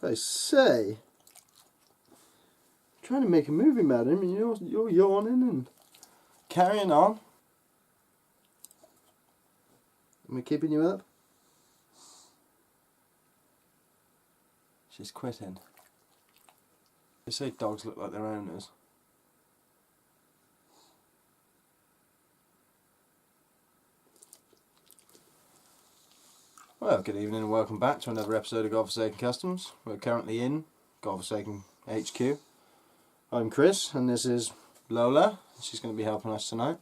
I say, I'm trying to make a movie, madam, and you're yawning and carrying on. Am I keeping you up? She's quitting. They say dogs look like their owners. Well, good evening and welcome back to another episode of Godforsaken Customs. We're currently in Godforsaken HQ. I'm Chris and this is Lola. She's going to be helping us tonight.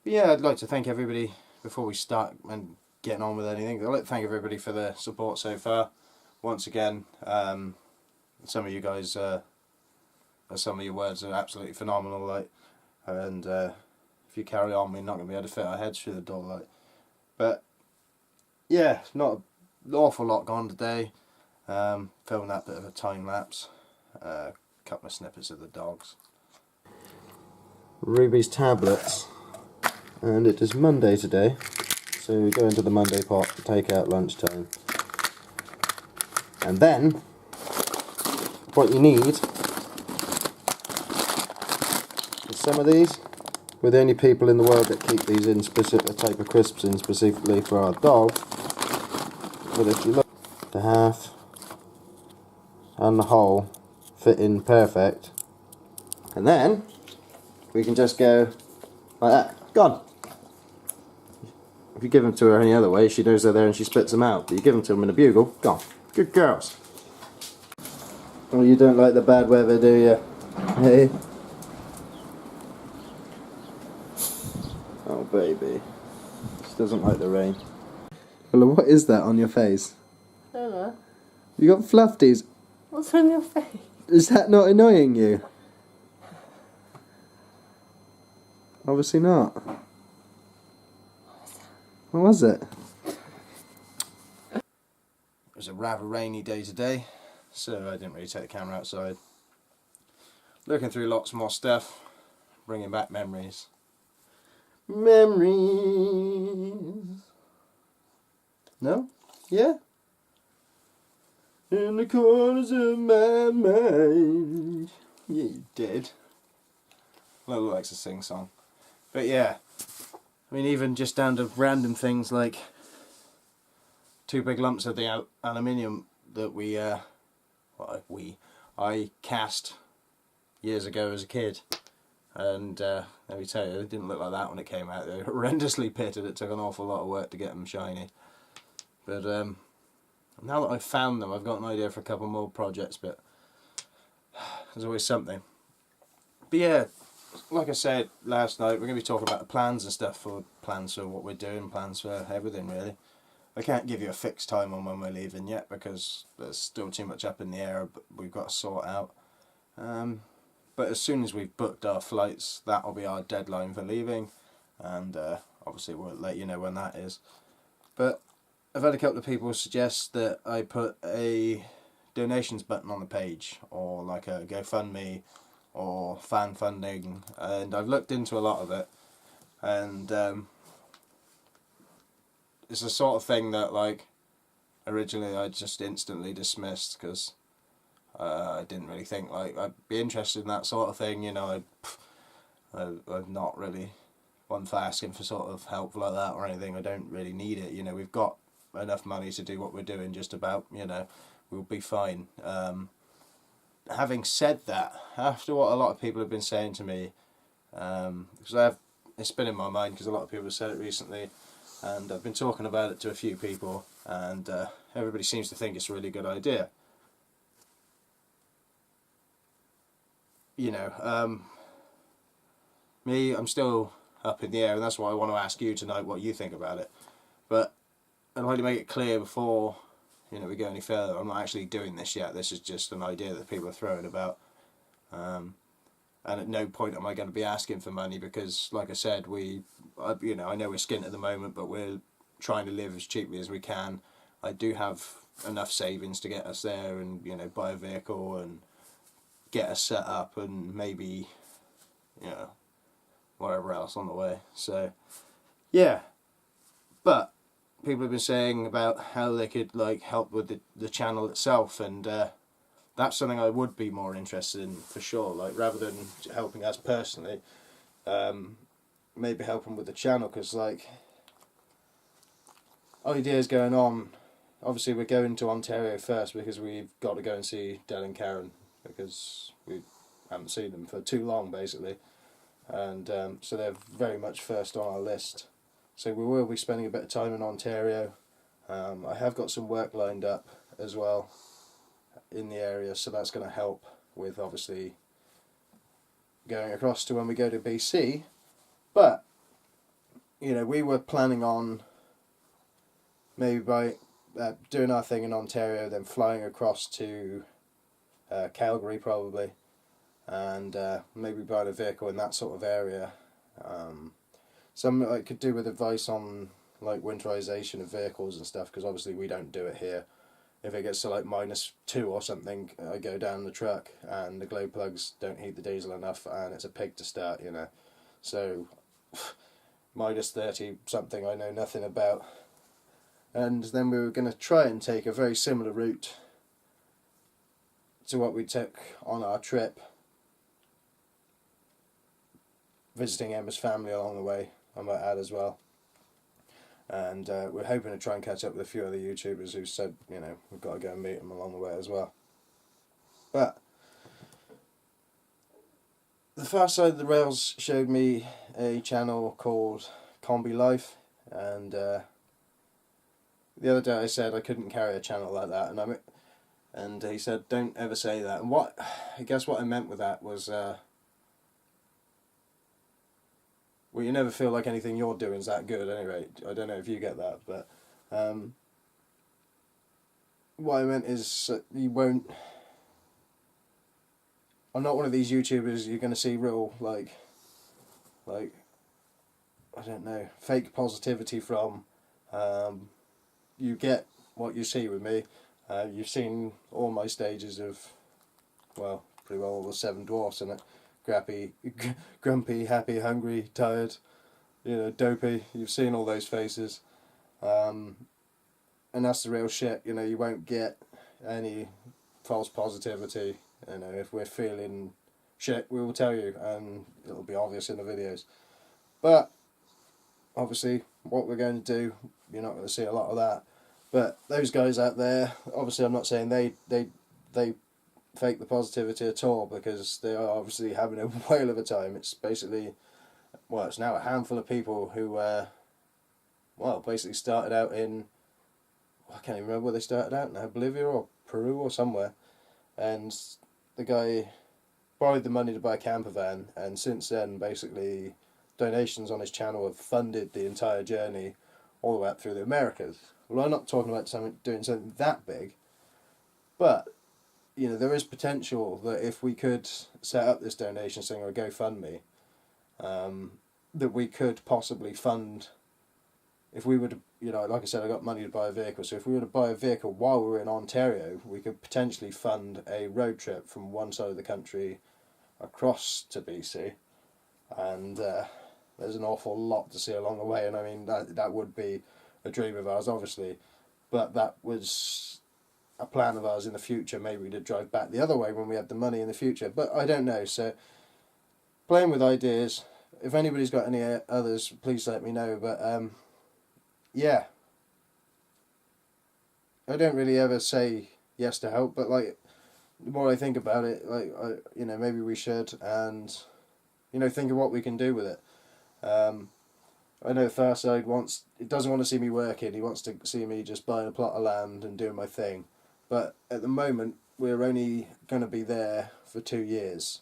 But yeah, I'd like to thank everybody before we start and getting on with anything. I'd like to thank everybody for the support so far. Once again, some of you guys, some of your words are absolutely phenomenal. And if you carry on, we're not going to be able to fit our heads through the door. But yeah, not an awful lot gone today. Filming that bit of a time lapse. A couple of snippets of the dogs. Ruby's tablets, and it is Monday today, so we go into the Monday pot to take out lunchtime. And then, what you need is some of these. We're the only people in the world that keep these in specific type of crisps in specifically for our dog. But if you look, the half and the whole fit in perfect. And then we can just go like that. Gone. If you give them to her any other way, she knows they're there and she spits them out. But you give them to them in a bugle, gone. Good girls. Oh, you don't like the bad weather, do you? Hey? Oh, baby. She doesn't like the rain. Well, what is that on your face? I don't know. You got fluffies. What's on your face? Is that not annoying you? Obviously not. What was it? It was a rather rainy day today, so I didn't really take the camera outside. Looking through lots more stuff, bringing back memories. Memories. No? Yeah? In the corners of my mind. Yeah, you did. Lola likes to sing song. But yeah, I mean, even just down to random things like 2 big lumps of the aluminium that I cast years ago as a kid. And let me tell you, it didn't look like that when it came out. They were horrendously pitted. It took an awful lot of work to get them shiny. But now that I've found them, I've got an idea for a couple more projects, but there's always something. But yeah, like I said last night, we're going to be talking about the plans and stuff, plans for what we're doing, plans for everything really. I can't give you a fixed time on when we're leaving yet because there's still too much up in the air we've got to sort out. But as soon as we've booked our flights, that'll be our deadline for leaving, and obviously we'll let you know when that is. But I've had a couple of people suggest that I put a donations button on the page, or like a GoFundMe or fan funding, and I've looked into a lot of it, and it's the sort of thing that originally I just instantly dismissed because I didn't really think I'd be interested in that sort of thing. You know, I'm not really one for asking for sort of help like that or anything. I don't really need it. You know, we've got enough money to do what we're doing just about. You know, we'll be fine. Having said that, after what a lot of people have been saying to me, because it's been in my mind because a lot of people have said it recently, and I've been talking about it to a few people, and everybody seems to think it's a really good idea. You know, me, I'm still up in the air, and that's why I want to ask you tonight what you think about it. But I'd like to make it clear before we go any further. I'm not actually doing this yet. This is just an idea that people are throwing about. And at no point am I going to be asking for money because, like I said, I know we're skint at the moment, but we're trying to live as cheaply as we can. I do have enough savings to get us there and, buy a vehicle and get us set up and maybe, whatever else on the way. So, yeah. But people have been saying about how they could like help with the channel itself, and that's something I would be more interested in for sure. Like rather than helping us personally, maybe helping with the channel, because like ideas going on. Obviously, we're going to Ontario first because we've got to go and see Del and Karen because we haven't seen them for too long, basically, and so they're very much first on our list. So we will be spending a bit of time in Ontario. I have got some work lined up as well in the area, so that's going to help with obviously going across to when we go to BC. But you know, we were planning on maybe by doing our thing in Ontario, then flying across to Calgary probably, and maybe buying a vehicle in that sort of area. Something I could do with advice on like winterization of vehicles and stuff, because obviously we don't do it here. If it gets to like -2 or something, I go down the truck and the glow plugs don't heat the diesel enough and it's a pig to start, you know. So -30 something I know nothing about. And then we were going to try and take a very similar route to what we took on our trip, visiting Emma's family along the way, I might add as well. And we're hoping to try and catch up with a few other YouTubers who said, you know, we've got to go and meet them along the way as well. But the far side of the rails showed me a channel called Combi Life, and the other day I said I couldn't carry a channel like that, and he said don't ever say that. And I guess what I meant with that was, well, you never feel like anything you're doing is that good. Anyway, I don't know if you get that, but what I meant is you won't. I'm not one of these YouTubers you're going to see real like I don't know, fake positivity from. You get what you see with me. You've seen all my stages of, well, pretty well all the 7 dwarfs in it. Grumpy, happy, hungry, tired, you know, dopey. You've seen all those faces. And that's the real shit, you know. You won't get any false positivity. You know, if we're feeling shit, we will tell you, and it'll be obvious in the videos. But obviously, what we're going to do, you're not going to see a lot of that. But those guys out there, obviously, I'm not saying they fake the positivity at all, because they are obviously having a whale of a time. It's basically, well, it's now a handful of people who, well, basically started out in, I can't even remember where they started out now, Bolivia or Peru or somewhere. And the guy borrowed the money to buy a camper van, and since then, basically, donations on his channel have funded the entire journey all the way up through the Americas. Well, I'm not talking about doing something that big, but you know, there is potential that if we could set up this donation thing or a GoFundMe, that we could possibly fund. If we were to, you know, like I said, I got money to buy a vehicle, so if we were to buy a vehicle while we were in Ontario, we could potentially fund a road trip from one side of the country across to BC, and there's an awful lot to see along the way, and I mean that would be a dream of ours, obviously, but that was a plan of ours in the future, maybe to drive back the other way when we had the money in the future, but I don't know. So playing with ideas. If anybody's got any others, please let me know. But yeah, I don't really ever say yes to help, but like the more I think about it, like you know, maybe we should, and you know, think of what we can do with it. I know Farside doesn't want to see me working. He wants to see me just buying a plot of land and doing my thing. But at the moment, we're only going to be there for 2 years.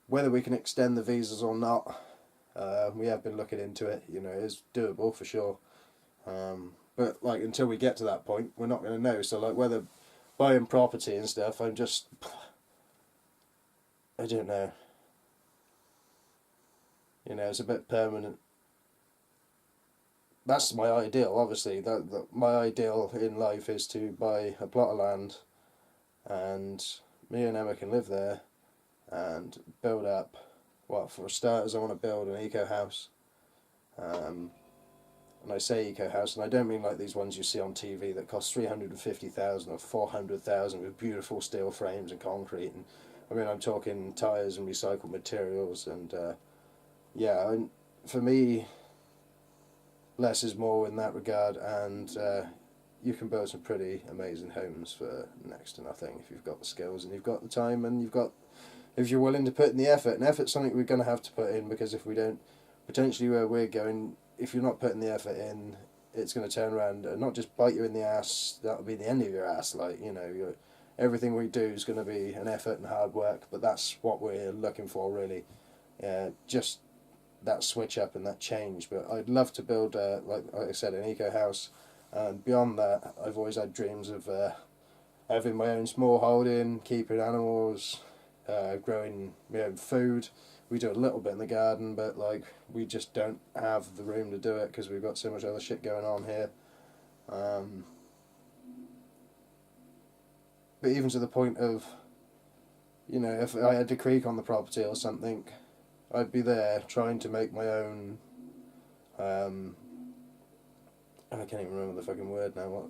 Whether we can extend the visas or not, we have been looking into it. You know, it's doable for sure. But like until we get to that point, we're not going to know. So like whether buying property and stuff, I don't know. You know, it's a bit permanent. That's my ideal, obviously. My ideal in life is to buy a plot of land, and me and Emma can live there, and build up. Well, for starters, I want to build an eco house. I'm and I say eco house, and I don't mean like these ones you see on TV that cost 350,000 or 400,000 with beautiful steel frames and concrete. And I mean, I'm talking tyres and recycled materials, and yeah, for me, less is more in that regard, and you can build some pretty amazing homes for next to nothing if you've got the skills and you've got the time and if you're willing to put in the effort. And effort's something we're going to have to put in, because if we don't, potentially where we're going, if you're not putting the effort in, it's going to turn around and not just bite you in the ass. That'll be the end of your ass. Like, you know, everything we do is going to be an effort and hard work, but that's what we're looking for, really. Just that switch up and that change. But I'd love to build, like I said, an eco house, and beyond that, I've always had dreams of having my own small holding, keeping animals, growing my own food. We do a little bit in the garden, but like we just don't have the room to do it because we've got so much other shit going on here. But even to the point of, you know, if I had a creek on the property or something, I'd be there trying to make my own. I can't even remember the fucking word now. What?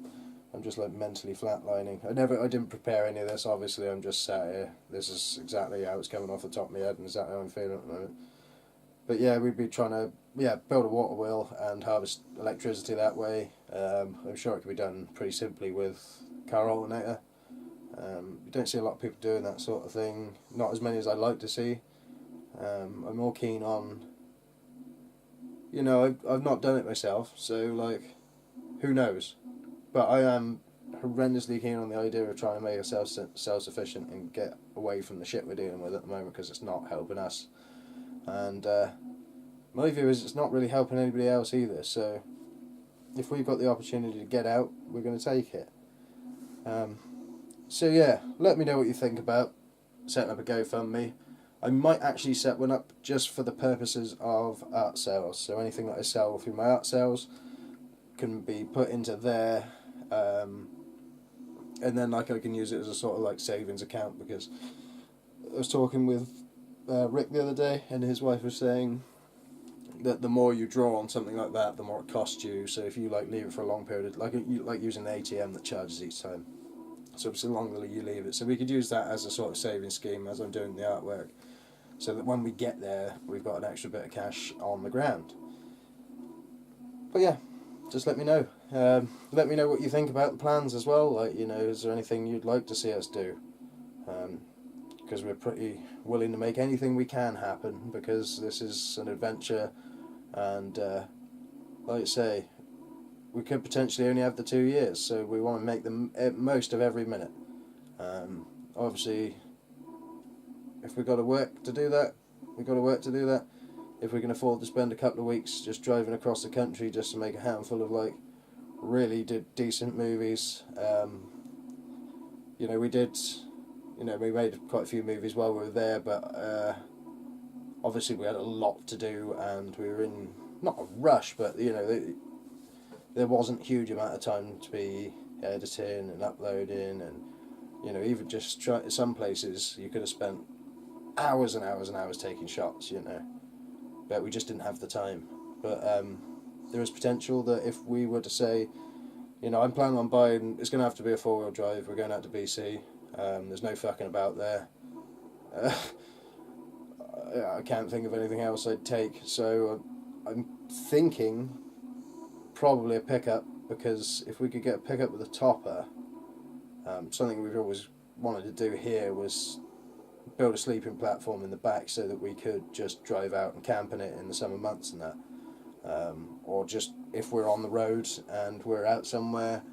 I'm just like mentally flatlining. I didn't prepare any of this. Obviously, I'm just sat here. This is exactly how it's coming off the top of my head, and exactly how I'm feeling at the moment. But yeah, we'd be trying to build a water wheel and harvest electricity that way. I'm sure it could be done pretty simply with car alternator. You don't see a lot of people doing that sort of thing. Not as many as I'd like to see. I'm more keen on. You know, I've not done it myself, so like, who knows? But I am horrendously keen on the idea of trying to make ourselves self-sufficient and get away from the shit we're dealing with at the moment, because it's not helping us. And my view is it's not really helping anybody else either. So if we've got the opportunity to get out, we're going to take it. So yeah, let me know what you think about setting up a GoFundMe. I might actually set one up just for the purposes of art sales. So anything that I sell through my art sales can be put into there, and then like I can use it as a sort of like savings account, because I was talking with Rick the other day, and his wife was saying that the more you draw on something like that, the more it costs you. So if you like leave it for a long period, like using an ATM that charges each time, so the longer you leave it. So we could use that as a sort of saving scheme as I'm doing the artwork, so that when we get there, we've got an extra bit of cash on the ground. But yeah, just let me know. Let me know what you think about the plans as well. Like, you know, is there anything you'd like to see us do? Because we're pretty willing to make anything we can happen, because this is an adventure, and like I say, we could potentially only have the 2 years, so we want to make the most of every minute. Obviously, if we've got to work to do that, we've got to work to do that. If we can afford to spend a couple of weeks just driving across the country just to make a handful of like really decent movies, you know, we made quite a few movies while we were there, but obviously we had a lot to do, and we were in not a rush, but you know, there wasn't a huge amount of time to be editing and uploading, and you know, even just some places you could have spent hours and hours and hours taking shots, you know, but we just didn't have the time. But there is potential that if we were to say, you know, I'm planning on buying, it's going to have to be a 4-wheel drive, we're going out to BC, there's no fucking about there. I can't think of anything else I'd take, so I'm thinking probably a pickup, because if we could get a pickup with a topper, something we've always wanted to do here was build a sleeping platform in the back so that we could just drive out and camp in it in the summer months and that, or just if we're on the road and we're out somewhere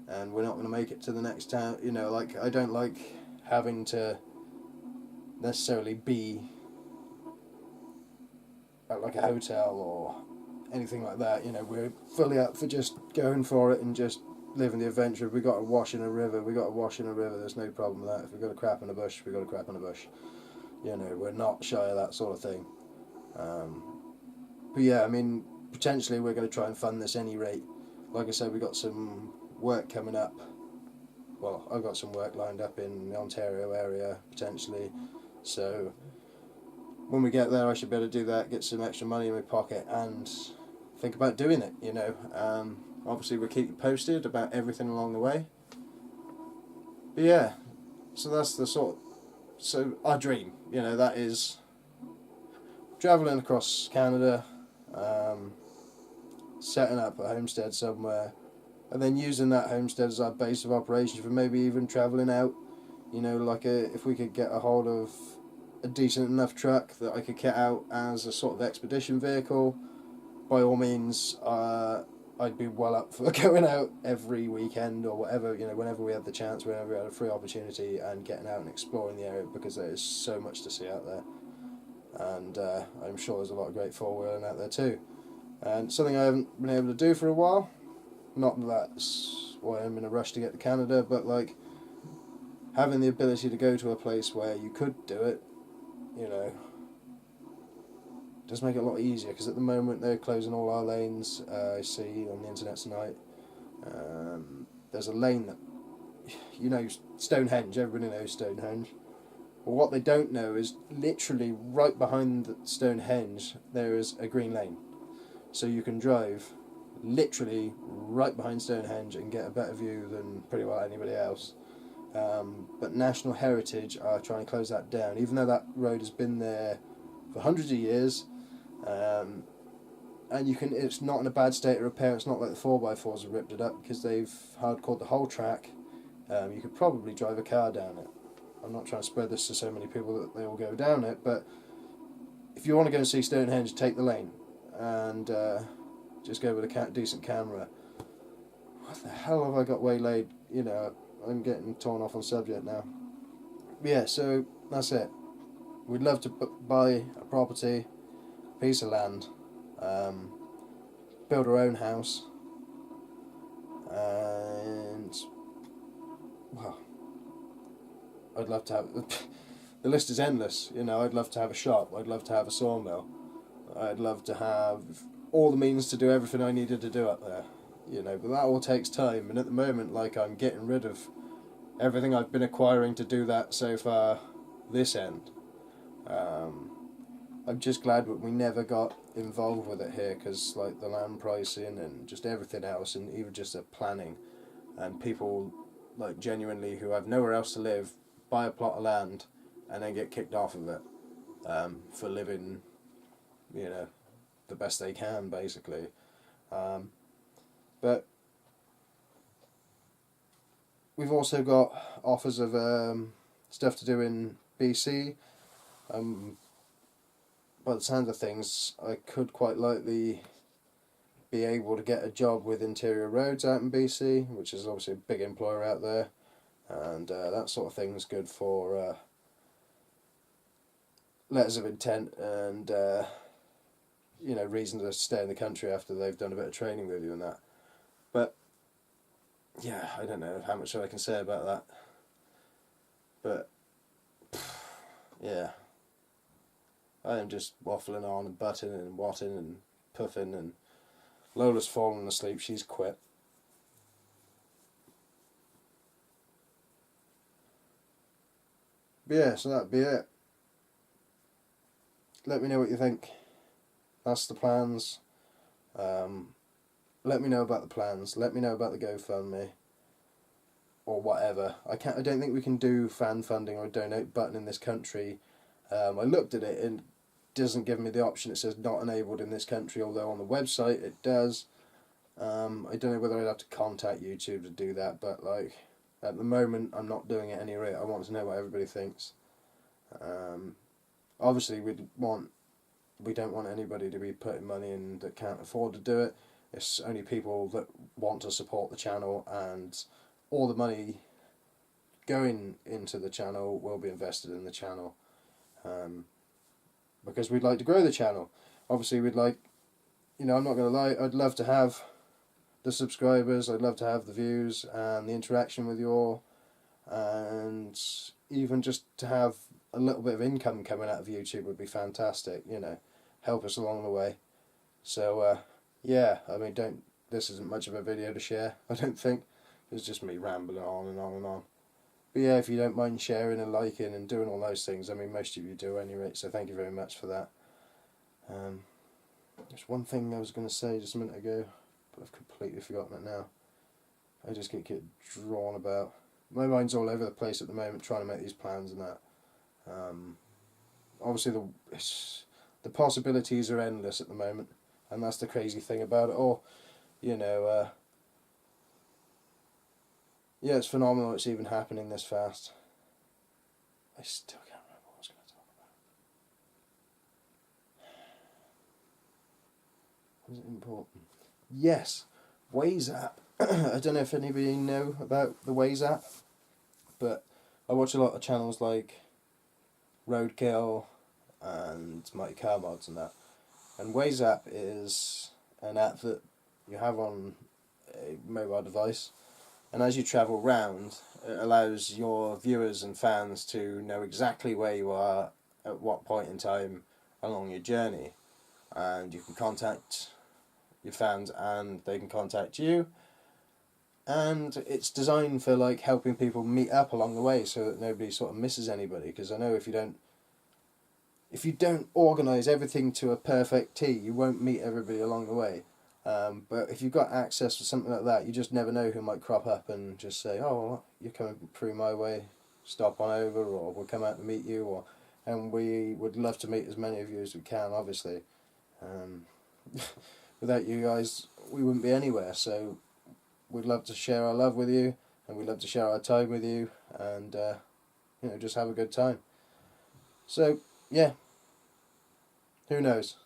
and we're not going to make it to the next town, you know, like I don't like having to necessarily be at like a hotel or anything like that. You know, we're fully up for just going for it and just living the adventure. If we got to wash in a river, there's no problem with that. If we got to crap in a bush, we got to crap in a bush. You know, we're not shy of that sort of thing. But yeah, I mean, potentially we're going to try and fund this any rate. Like I said, we got some work coming up. Well, I've got some work lined up in the Ontario area, potentially. So when we get there, I should be able to do that, get some extra money in my pocket, and think about doing it, you know. Obviously we'll keep you posted about everything along the way. But yeah, so that's the so our dream, you know, that is travelling across Canada, setting up a homestead somewhere, and then using that homestead as our base of operations for maybe even travelling out, you know, like if we could get a hold of a decent enough truck that I could kit out as a sort of expedition vehicle, by all means, I'd be well up for going out every weekend or whatever, you know, whenever we had the chance, whenever we had a free opportunity, and getting out and exploring the area, because there is so much to see out there. And I'm sure there's a lot of great four-wheeling out there too. And something I haven't been able to do for a while, not that that's why I'm in a rush to get to Canada, but like having the ability to go to a place where you could do it, you know, does make it a lot easier, because at the moment they're closing all our lanes. I see on the internet tonight, there's a lane that, you know, Stonehenge, everybody knows Stonehenge. Well, what they don't know is literally right behind the Stonehenge there is a green lane. So you can drive literally right behind Stonehenge and get a better view than pretty well anybody else. But National Heritage are trying to close that down, even though that road has been there for hundreds of years. And it's not in a bad state of repair. It's not like the 4x4s have ripped it up, because they've hardcored the whole track. You could probably drive a car down it. I'm not trying to spread this to so many people that they all go down it, but if you want to go and see Stonehenge, take the lane and just go with a decent camera. What the hell have I got waylaid? You know, I'm getting torn off on subject now. But yeah, so that's it. We'd love to buy a property, a piece of land, build our own house, and well, I'd love to have the list is endless, you know. I'd love to have a shop, I'd love to have a sawmill, I'd love to have all the means to do everything I needed to do up there, you know, but that all takes time, and at the moment, like, I'm getting rid of everything I've been acquiring to do that so far this end. I'm just glad that we never got involved with it here, because like the land pricing and just everything else, and even just the planning, and people like genuinely who have nowhere else to live buy a plot of land and then get kicked off of it for living, you know, the best they can basically. But we've also got offers of stuff to do in BC. By the sound of things, I could quite likely be able to get a job with Interior Roads out in BC, which is obviously a big employer out there, and that sort of thing is good for letters of intent and you know, reason to stay in the country after they've done a bit of training with you and that. But yeah, I don't know how much I can say about that, but yeah, I am just waffling on and butting and watting and puffing, and Lola's fallen asleep, she's quit. But yeah, so that'd be it. Let me know what you think. That's the plans. Let me know about the plans. Let me know about the GoFundMe or whatever. I don't think we can do fan funding or a donate button in this country. I looked at it and it doesn't give me the option. It says not enabled in this country, although on the website it does. I don't know whether I'd have to contact YouTube to do that, but like at the moment I'm not doing it any rate. I want to know what everybody thinks. Obviously we don't want anybody to be putting money in that can't afford to do it. It's only people that want to support the channel, and all the money going into the channel will be invested in the channel, because we'd like to grow the channel. Obviously we'd like, you know, I'm not going to lie, I'd love to have the subscribers, I'd love to have the views and the interaction with you all, and even just to have a little bit of income coming out of YouTube would be fantastic, you know, help us along the way. So yeah, I mean, this isn't much of a video to share, I don't think. It's just me rambling on and on and on. But yeah, if you don't mind sharing and liking and doing all those things, I mean, most of you do anyway, so thank you very much for that. There's one thing I was going to say just a minute ago, but I've completely forgotten it now. I just get drawn about. My mind's all over the place at the moment trying to make these plans and that. Obviously the possibilities are endless at the moment, and that's the crazy thing about it all. You know, yeah, it's phenomenal it's even happening this fast. I still can't remember what I was going to talk about. Was it important? Yes, Waze app. I don't know if anybody know about the Waze app, but I watch a lot of channels like Roadkill and Mighty Car Mods and that. And Waze app is an app that you have on a mobile device, and as you travel round, it allows your viewers and fans to know exactly where you are at what point in time along your journey, and you can contact your fans and they can contact you. And it's designed for like helping people meet up along the way so that nobody sort of misses anybody, because I know if you don't organise everything to a perfect T, you won't meet everybody along the way. But if you've got access to something like that, you just never know who might crop up and just say, oh, well, you're coming through my way, stop on over, or we'll come out to meet you, and we would love to meet as many of you as we can, obviously. Without you guys, we wouldn't be anywhere, so we'd love to share our love with you, and we'd love to share our time with you, and just have a good time. So, yeah, who knows?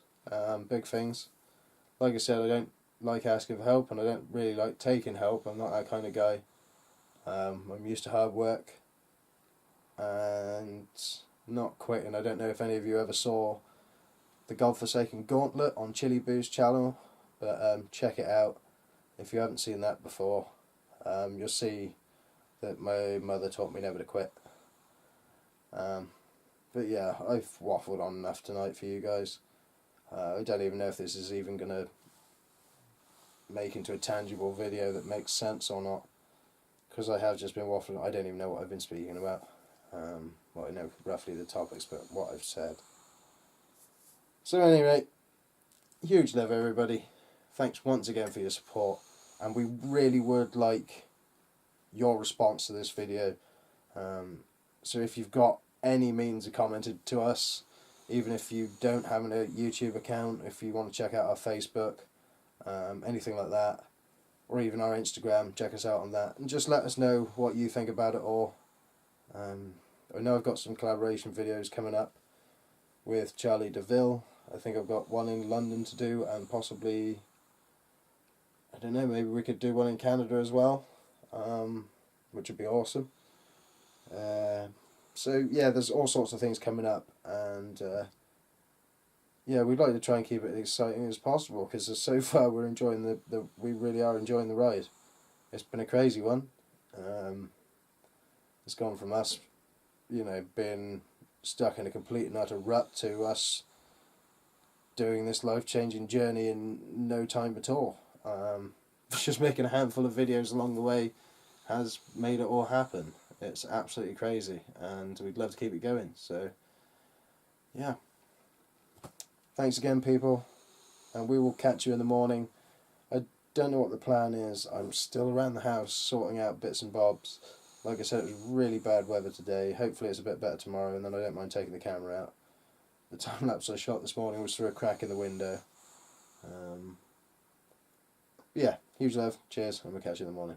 Big things. Like I said, I don't like asking for help, and I don't really like taking help. I'm not that kind of guy. I'm used to hard work and not quitting. I don't know if any of you ever saw the Godforsaken Gauntlet on Chili Boo's channel, but check it out. If you haven't seen that before, you'll see that my mother taught me never to quit. But yeah, I've waffled on enough tonight for you guys. I don't even know if this is even going to make into a tangible video that makes sense or not, because I have just been waffling. I don't even know what I've been speaking about. Well, I know roughly the topics, but what I've said. So anyway, huge love everybody. Thanks once again for your support, and we really would like your response to this video. So if you've got any means of commenting to us, even if you don't have a YouTube account, if you want to check out our Facebook, anything like that, or even our Instagram, check us out on that, and just let us know what you think about it all. I know I've got some collaboration videos coming up with Charlie DeVille. I think I've got one in London to do, and possibly, I don't know, maybe we could do one in Canada as well, which would be awesome. So yeah, there's all sorts of things coming up, and yeah, we'd like to try and keep it as exciting as possible, because so far we're enjoying we really are enjoying the ride. It's been a crazy one. It's gone from us, being stuck in a complete and utter rut to us doing this life-changing journey in no time at all. Just making a handful of videos along the way has made it all happen. It's absolutely crazy, and we'd love to keep it going. So, yeah. Thanks again, people, and we will catch you in the morning. I don't know what the plan is. I'm still around the house sorting out bits and bobs. Like I said, it was really bad weather today. Hopefully it's a bit better tomorrow, and then I don't mind taking the camera out. The time lapse I shot this morning was through a crack in the window. Yeah, huge love. Cheers, and we'll catch you in the morning.